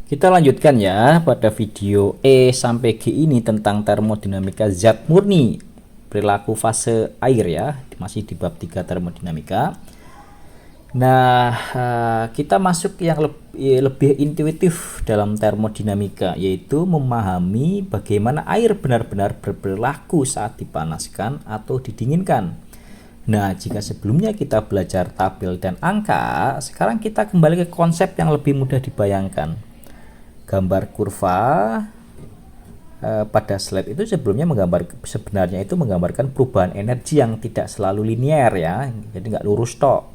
Kita lanjutkan ya pada video E sampai G ini tentang termodinamika zat murni perilaku fase air ya, masih di bab 3 termodinamika. Nah, kita masuk yang lebih intuitif dalam termodinamika, yaitu memahami bagaimana air benar-benar berperilaku saat dipanaskan atau didinginkan. Nah, jika sebelumnya kita belajar tabel dan angka, sekarang kita kembali ke konsep yang lebih mudah dibayangkan. Gambar kurva pada slide itu sebenarnya itu menggambarkan perubahan energi yang tidak selalu linear ya, jadi nggak lurus tok.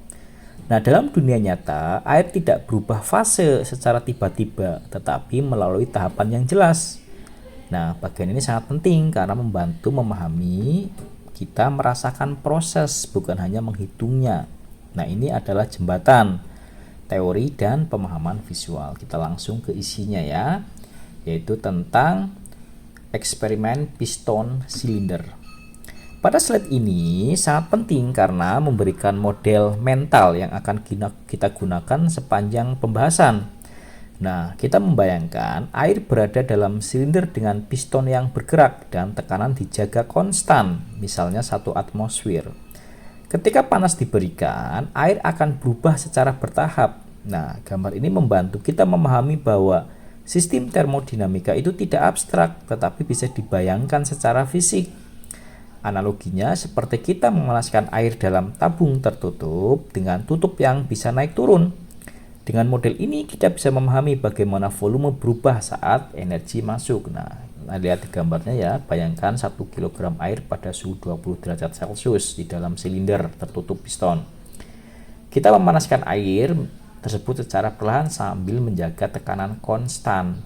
Nah, dalam dunia nyata, air tidak berubah fase secara tiba-tiba, tetapi melalui tahapan yang jelas. Nah, bagian ini sangat penting karena membantu memahami kita merasakan proses, bukan hanya menghitungnya. Nah, ini adalah jembatan teori dan pemahaman visual. Kita langsung ke isinya ya, yaitu tentang eksperimen piston silinder. Pada slide ini sangat penting karena memberikan model mental yang akan kita gunakan sepanjang pembahasan. Nah, kita membayangkan air berada dalam silinder dengan piston yang bergerak dan tekanan dijaga konstan, misalnya 1 atmosfer. Ketika panas diberikan, air akan berubah secara bertahap. Nah, gambar ini membantu kita memahami bahwa sistem termodinamika itu tidak abstrak, tetapi bisa dibayangkan secara fisik. Analoginya seperti kita memanaskan air dalam tabung tertutup dengan tutup yang bisa naik turun. Dengan model ini kita bisa memahami bagaimana volume berubah saat energi masuk. Nah, lihat di gambarnya ya, bayangkan 1 kg air pada suhu 20 derajat Celcius di dalam silinder tertutup piston. Kita memanaskan air tersebut secara perlahan sambil menjaga tekanan konstan.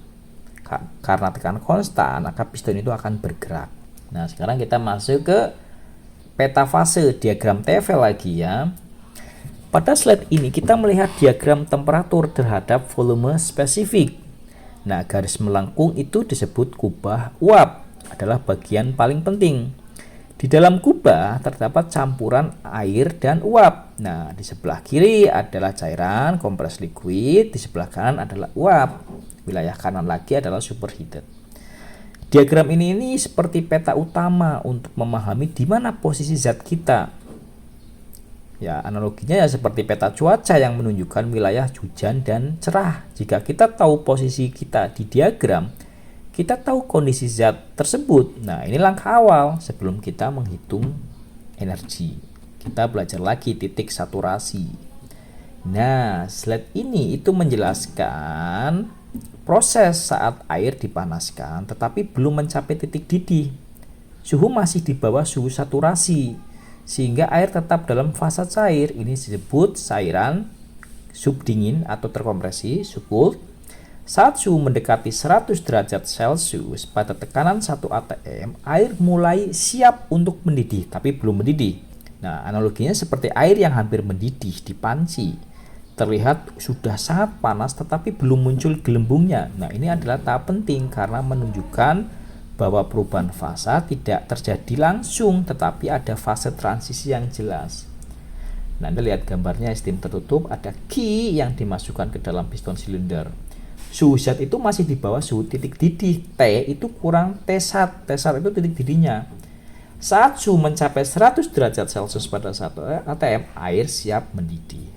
Karena tekanan konstan, maka piston itu akan bergerak. Nah, sekarang kita masuk ke peta fase, diagram TFL lagi ya. Pada slide ini kita melihat diagram temperatur terhadap volume spesifik. Nah, garis melengkung itu disebut kubah uap, adalah bagian paling penting. Di dalam kubah terdapat campuran air dan uap. Nah, di sebelah kiri adalah cairan, kompres liquid, di sebelah kanan adalah uap. Wilayah kanan lagi adalah superheated. Diagram ini seperti peta utama untuk memahami di mana posisi zat kita. Ya, analoginya ya seperti peta cuaca yang menunjukkan wilayah hujan dan cerah. Jika kita tahu posisi kita di diagram, kita tahu kondisi zat tersebut. Nah, ini langkah awal sebelum kita menghitung energi. Kita belajar lagi titik saturasi. Nah, slide ini itu menjelaskan proses saat air dipanaskan tetapi belum mencapai titik didih. Suhu masih di bawah suhu saturasi sehingga air tetap dalam fase cair. Ini disebut cairan subdingin atau terkompresi, subcooled. Saat suhu mendekati 100 derajat Celcius pada tekanan 1 atm, air mulai siap untuk mendidih tapi belum mendidih. Nah, analoginya seperti air yang hampir mendidih di panci. Terlihat sudah sangat panas tetapi belum muncul gelembungnya. Nah, ini adalah tahap penting karena menunjukkan bahwa perubahan fase tidak terjadi langsung tetapi ada fase transisi yang jelas. Nah, Anda lihat gambarnya sistem tertutup, ada key yang dimasukkan ke dalam piston silinder. Suhu zat itu masih di bawah suhu titik didih. T itu kurang T1. T1 itu titik didihnya. Saat suhu mencapai 100 derajat Celcius pada 1 atm, air siap mendidih.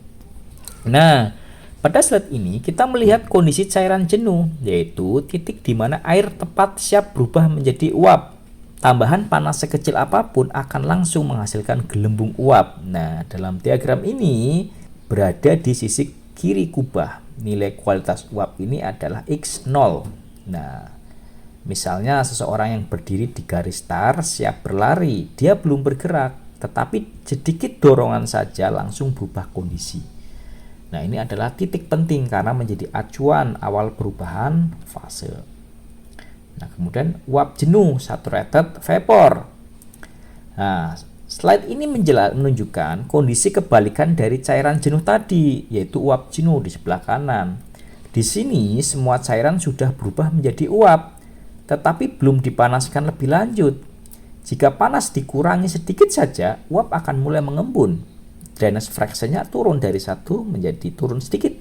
Nah, pada slide ini kita melihat kondisi cairan jenuh, yaitu titik di mana air tepat siap berubah menjadi uap. Tambahan panas sekecil apapun akan langsung menghasilkan gelembung uap. Nah, dalam diagram ini berada di sisi kiri kubah. Nilai kualitas uap ini adalah X0. Nah, misalnya seseorang yang berdiri di garis start siap berlari, dia belum bergerak, tetapi sedikit dorongan saja langsung berubah kondisi. Nah, ini adalah titik penting karena menjadi acuan awal perubahan fase. Nah, kemudian uap jenuh, saturated vapor. Nah, slide ini menunjukkan kondisi kebalikan dari cairan jenuh tadi, yaitu uap jenuh di sebelah kanan. Di sini semua cairan sudah berubah menjadi uap, tetapi belum dipanaskan lebih lanjut. Jika panas dikurangi sedikit saja, uap akan mulai mengembun. Drainage fraction-nya turun dari 1 menjadi turun sedikit.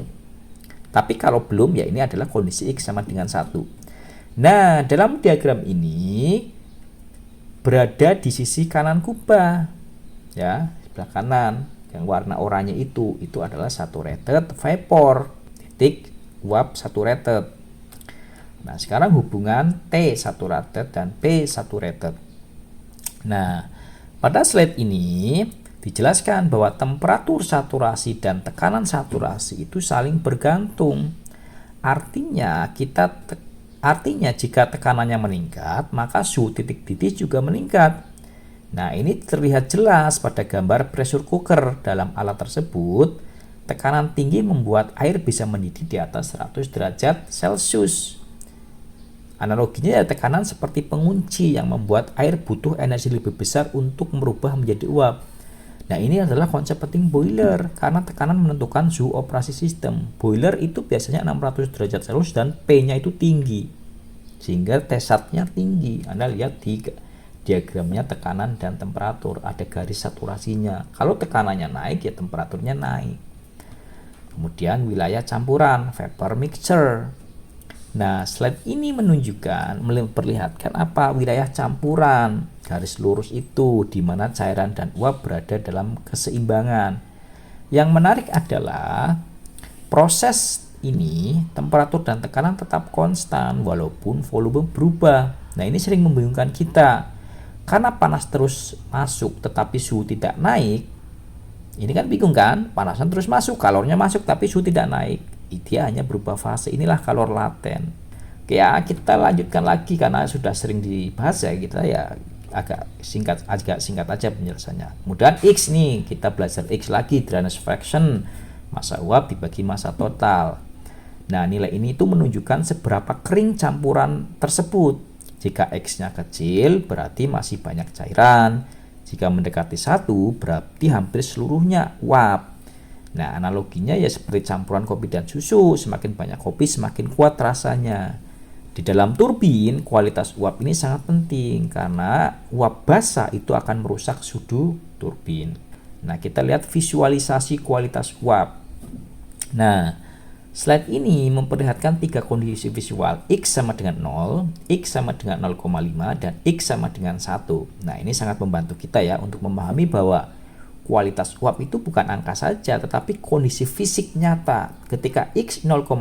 Tapi kalau belum, ya ini adalah kondisi X sama dengan 1. Nah, dalam diagram ini berada di sisi kanan kubah, ya, sebelah kanan yang warna oranye itu adalah saturated vapor, titik uap saturated. Nah, sekarang hubungan T saturated dan P saturated. Nah, pada slide ini dijelaskan bahwa temperatur saturasi dan tekanan saturasi itu saling bergantung. Artinya jika tekanannya meningkat, maka suhu titik didih juga meningkat. Nah, ini terlihat jelas pada gambar pressure cooker. Dalam alat tersebut, tekanan tinggi membuat air bisa mendidih di atas 100 derajat Celcius. Analoginya ya tekanan seperti pengunci yang membuat air butuh energi lebih besar untuk merubah menjadi uap. Nah, ini adalah konsep penting boiler karena tekanan menentukan suhu operasi sistem. Boiler itu biasanya 600 derajat Celcius dan P-nya itu tinggi. Sehingga Tsat-nya tinggi. Anda lihat di diagramnya tekanan dan temperatur, ada garis saturasinya. Kalau tekanannya naik, ya temperaturnya naik. Kemudian wilayah campuran, vapor mixture. Nah, slide ini memperlihatkan apa? Wilayah campuran. Garis lurus itu di mana cairan dan uap berada dalam keseimbangan. Yang menarik adalah proses ini temperatur dan tekanan tetap konstan walaupun volume berubah. Nah, ini sering membingungkan kita. Karena panas terus masuk tetapi suhu tidak naik. Ini kan bingung kan? Panasan terus masuk, kalornya masuk tapi suhu tidak naik. Dia hanya berubah fase. Inilah kalor laten. Oke ya, kita lanjutkan lagi karena sudah sering dibahas ya, kita ya agak singkat aja penjelasannya. Kemudian X nih, kita belajar X lagi, drainage fraction, massa uap dibagi massa total. Nah, nilai ini itu menunjukkan seberapa kering campuran tersebut. Jika X-nya kecil, berarti masih banyak cairan. Jika mendekati 1, berarti hampir seluruhnya uap. Nah, analoginya ya seperti campuran kopi dan susu, semakin banyak kopi semakin kuat rasanya. Di dalam turbin, kualitas uap ini sangat penting karena uap basah itu akan merusak suhu turbin. Nah, kita lihat visualisasi kualitas uap. Nah, slide ini memperlihatkan 3 kondisi visual, X sama dengan 0, X sama dengan 0,5, dan X sama dengan 1. Nah, ini sangat membantu kita ya untuk memahami bahwa kualitas uap itu bukan angka saja, tetapi kondisi fisik nyata. Ketika X 0,5,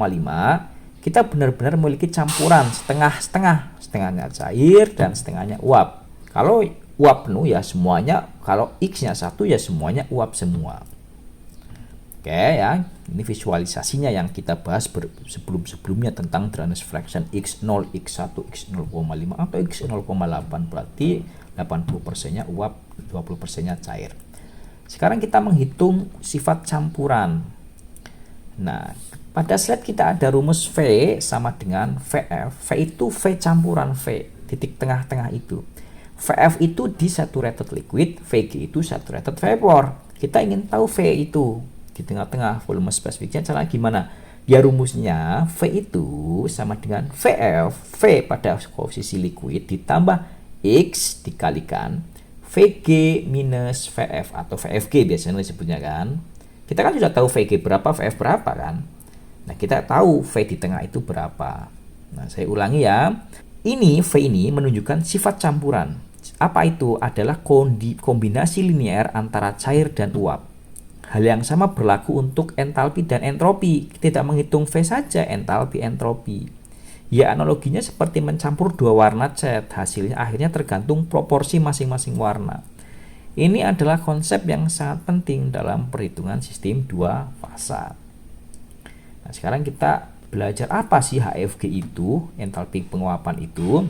kita benar-benar memiliki campuran setengah-setengah, setengahnya cair dan setengahnya uap. Kalau uap penuh ya semuanya, kalau X-nya 1 ya semuanya uap semua. Oke ya, ini visualisasinya yang kita bahas sebelum-sebelumnya tentang drainage fraction X0, X1, X0,5 atau X0,8, berarti 80%-nya uap, 20%-nya cair. Sekarang kita menghitung sifat campuran. Nah, pada slide kita ada rumus V sama dengan VF. V itu V campuran V, titik tengah-tengah itu. VF itu di saturated liquid, VG itu saturated vapor. Kita ingin tahu V itu di tengah-tengah volume spesifiknya cara gimana? Ya rumusnya V itu sama dengan VF, V pada posisi liquid ditambah X dikalikan VG minus VF atau VFG biasanya disebutnya kan. Kita kan sudah tahu VG berapa, VF berapa kan. Nah, kita tahu V di tengah itu berapa. Nah, saya ulangi ya. Ini V ini menunjukkan sifat campuran. Apa itu? Adalah kombinasi linear antara cair dan uap. Hal yang sama berlaku untuk entalpi dan entropi. Tidak menghitung V saja, entalpi, entropi. Ya, analoginya seperti mencampur dua warna cat. Hasilnya akhirnya tergantung proporsi masing-masing warna. Ini adalah konsep yang sangat penting dalam perhitungan sistem dua fasa. Nah, sekarang kita belajar apa sih HFG itu, entalpi penguapan itu.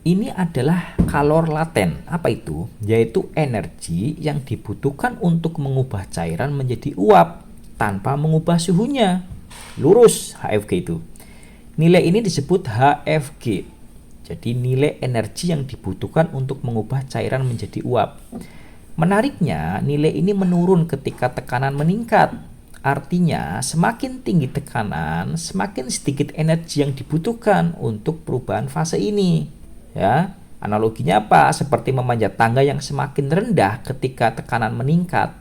Ini adalah kalor laten. Apa itu? Yaitu energi yang dibutuhkan untuk mengubah cairan menjadi uap tanpa mengubah suhunya. Lurus HFG itu. Nilai ini disebut HFG. Jadi nilai energi yang dibutuhkan untuk mengubah cairan menjadi uap. Menariknya, nilai ini menurun ketika tekanan meningkat. Artinya, semakin tinggi tekanan, semakin sedikit energi yang dibutuhkan untuk perubahan fase ini. Ya, analoginya apa? Seperti memanjat tangga yang semakin rendah ketika tekanan meningkat.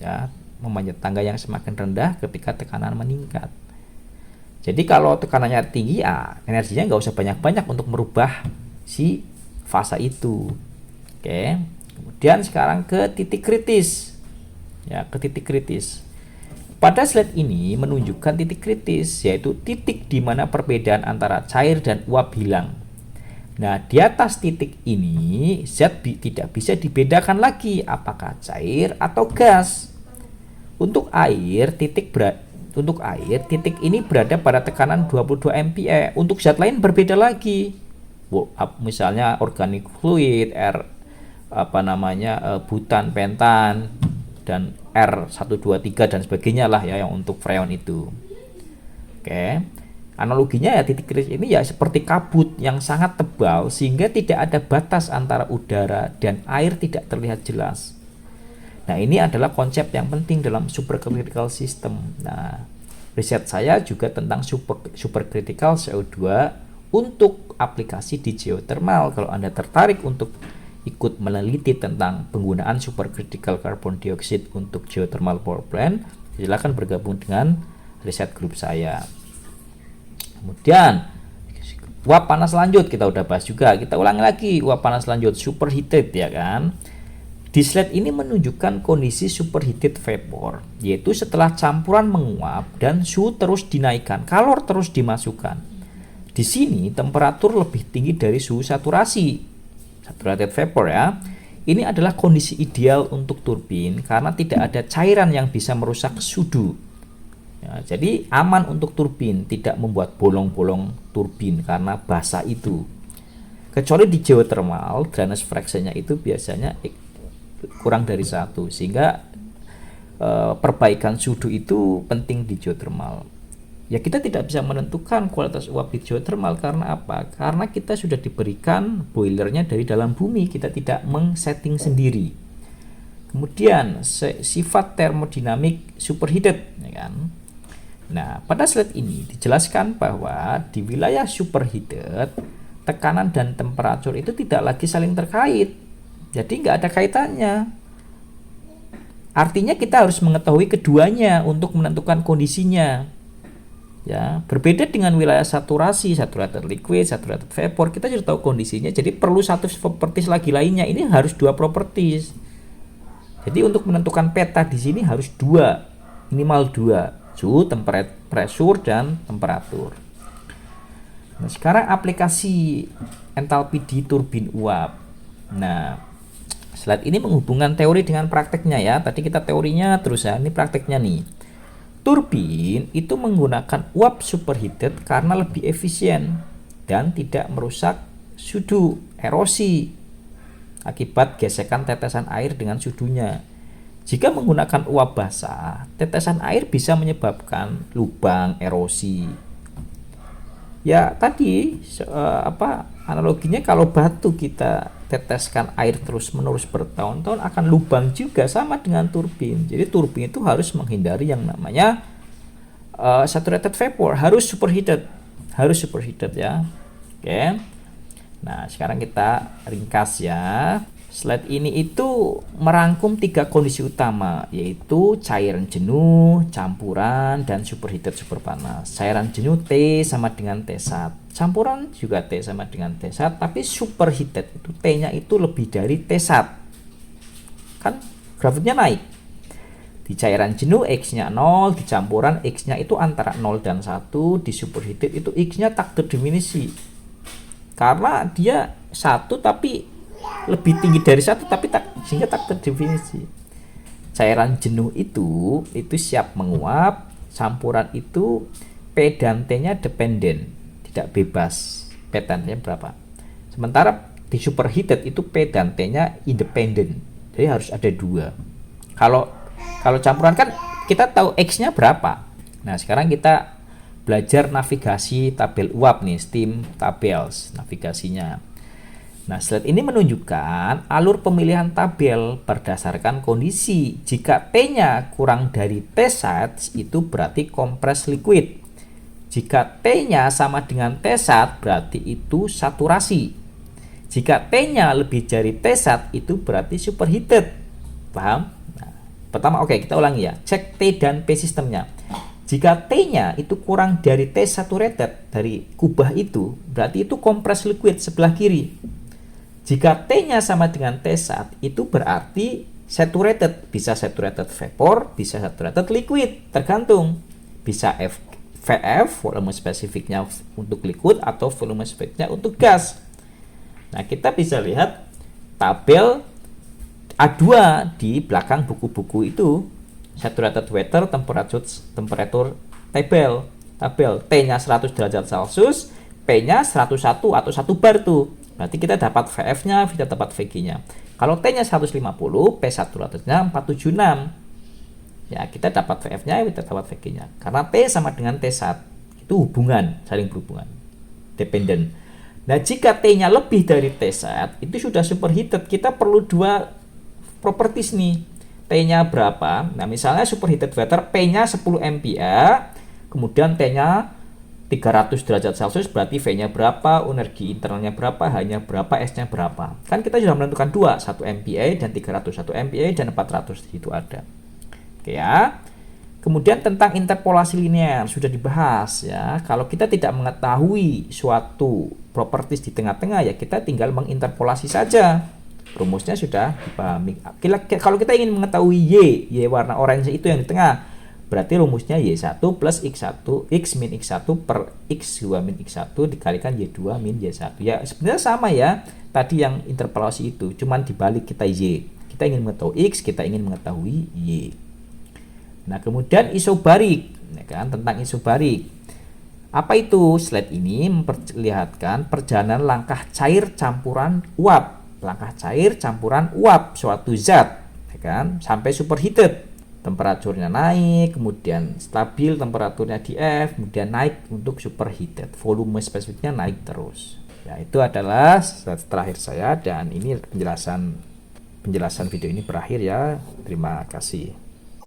Ya, memanjat tangga yang semakin rendah ketika tekanan meningkat. Jadi kalau tekanannya tinggi, ya energinya nggak usah banyak-banyak untuk merubah si fase itu. Oke. Kemudian sekarang ke titik kritis. Ya, ke titik kritis. Pada slide ini menunjukkan titik kritis, yaitu titik di mana perbedaan antara cair dan uap hilang. Nah, di atas titik ini zat tidak bisa dibedakan lagi apakah cair atau gas. Untuk air, titik ini berada pada tekanan 22 MPa. Untuk zat lain berbeda lagi. Misalnya organic fluid, butan, pentan, dan R123 dan sebagainya lah ya, yang untuk freon itu. Oke. Analoginya ya, titik kritis ini ya seperti kabut yang sangat tebal sehingga tidak ada batas antara udara dan air, tidak terlihat jelas. Nah, ini adalah konsep yang penting dalam supercritical system. Nah, riset saya juga tentang supercritical CO2 untuk aplikasi di geothermal. Kalau Anda tertarik untuk ikut meneliti tentang penggunaan supercritical carbon dioxide untuk geothermal power plant, silakan bergabung dengan riset grup saya. Kemudian uap panas lanjut kita udah bahas juga. Kita ulangi lagi, uap panas lanjut superheated ya kan. Di slide ini menunjukkan kondisi superheated vapor, yaitu setelah campuran menguap dan suhu terus dinaikkan, kalor terus dimasukkan. Di sini temperatur lebih tinggi dari suhu saturasi, saturated vapor ya. Ini adalah kondisi ideal untuk turbin karena tidak ada cairan yang bisa merusak sudu. Ya, jadi aman untuk turbin, tidak membuat bolong-bolong turbin karena basah itu. Kecuali di geothermal, drainage fraction-nya itu biasanya kurang dari 1, sehingga perbaikan sudu itu penting di geothermal. Ya, kita tidak bisa menentukan kualitas uap di geothermal karena apa? Karena kita sudah diberikan boilernya dari dalam bumi, kita tidak meng-setting sendiri. Kemudian sifat termodinamik superheated ya kan. Nah, pada slide ini dijelaskan bahwa di wilayah superheated tekanan dan temperatur itu tidak lagi saling terkait. Jadi nggak ada kaitannya. Artinya kita harus mengetahui keduanya untuk menentukan kondisinya. Ya, berbeda dengan wilayah saturasi, saturated liquid, saturated vapor, kita sudah tahu kondisinya. Jadi perlu satu properties lagi lainnya. Ini harus 2 properties. Jadi untuk menentukan peta di sini harus 2, minimal 2, suhu, pressure, dan temperatur. Nah, sekarang aplikasi entalpi di turbin uap. Nah, slide ini menghubungkan teori dengan prakteknya ya. Tadi kita teorinya terus ya, ini prakteknya nih. Turbin itu menggunakan uap superheated karena lebih efisien dan tidak merusak sudu, erosi akibat gesekan tetesan air dengan sudunya. Jika menggunakan uap basah, tetesan air bisa menyebabkan lubang, erosi. Ya tadi analoginya kalau batu kita teteskan air terus-menerus bertahun-tahun akan lubang juga, sama dengan turbin. Jadi turbin itu harus menghindari yang namanya saturated vapor, harus superheated ya. Oke. Nah, sekarang kita ringkas ya. Slide ini itu merangkum 3 kondisi utama, yaitu cairan jenuh, campuran, dan superheated super panas. Cairan jenuh T sama dengan T1, campuran juga T sama dengan T1, tapi superheated itu T-nya itu lebih dari T1. Kan grafiknya naik. Di cairan jenuh X-nya 0, di campuran X-nya itu antara 0 dan 1, di superheated itu X-nya tak terdefinisi. Karena dia 1 tapi lebih tinggi dari 1 tapi sehingga tak terdefinisi. Cairan jenuh itu siap menguap, campuran itu P dan T-nya dependen, tidak bebas. P dan T-nya berapa? Sementara di superheated itu P dan T-nya independen. Jadi harus ada 2. Kalau campuran kan kita tahu X-nya berapa. Nah, sekarang kita belajar navigasi tabel uap nih, steam tables, navigasinya. Nah, slide ini menunjukkan alur pemilihan tabel berdasarkan kondisi. Jika T-nya kurang dari T1 itu berarti compressed liquid. Jika T-nya sama dengan T1 berarti itu saturasi. Jika T-nya lebih dari T1 itu berarti superheated. Paham? Nah, pertama kita ulangi ya. Cek T dan P sistemnya. Jika T-nya itu kurang dari T saturated dari kubah itu, berarti itu compressed liquid sebelah kiri. Jika T-nya sama dengan T sat, itu berarti saturated. Bisa saturated vapor, bisa saturated liquid, tergantung. Bisa VF, volume spesifiknya untuk liquid, atau volume spesifiknya untuk gas. Nah, kita bisa lihat tabel A2 di belakang buku-buku itu. Saturated water temperature tabel T-nya 100 derajat Celcius, P-nya 101 atau 1 bar tuh. Berarti kita dapat VF-nya, kita dapat VG-nya. Kalau T-nya 150, P saturatednya 476. Ya, kita dapat VF-nya, kita dapat VG-nya. Karena T sama dengan T sat, itu hubungan, saling berhubungan. Dependent. Nah, jika T-nya lebih dari T sat, itu sudah superheated. Kita perlu dua properties nih. T-nya berapa? Nah, misalnya superheated water, P-nya 10 MPa, kemudian T-nya 300 derajat Celcius, berarti V-nya berapa, energi internalnya berapa, H-nya berapa, S-nya berapa. Kan kita sudah menentukan dua, 1 MPa dan 300, 1 MPa dan 400 itu ada. Oke ya. Kemudian tentang interpolasi linear sudah dibahas ya. Kalau kita tidak mengetahui suatu properties di tengah-tengah, ya kita tinggal menginterpolasi saja. Rumusnya sudah dipahami. Kalau kita ingin mengetahui Y warna orange itu yang di tengah, berarti rumusnya Y1 plus X1, X min X1 per X2 min X1 dikalikan Y2 min Y1. Ya sebenarnya sama ya, tadi yang interpolasi itu, cuman dibalik kita Y. Kita ingin mengetahui X, kita ingin mengetahui Y. Nah, kemudian isobarik, ya kan, tentang isobarik. Apa itu? Slide ini memperlihatkan perjalanan langkah cair campuran uap. Langkah cair campuran uap suatu zat, ya kan, sampai superheated. Temperaturnya naik, kemudian stabil temperaturnya di F, kemudian naik untuk superheated. Volume spesifiknya naik terus. Ya, itu adalah slide terakhir saya, dan ini penjelasan video ini berakhir ya. Terima kasih.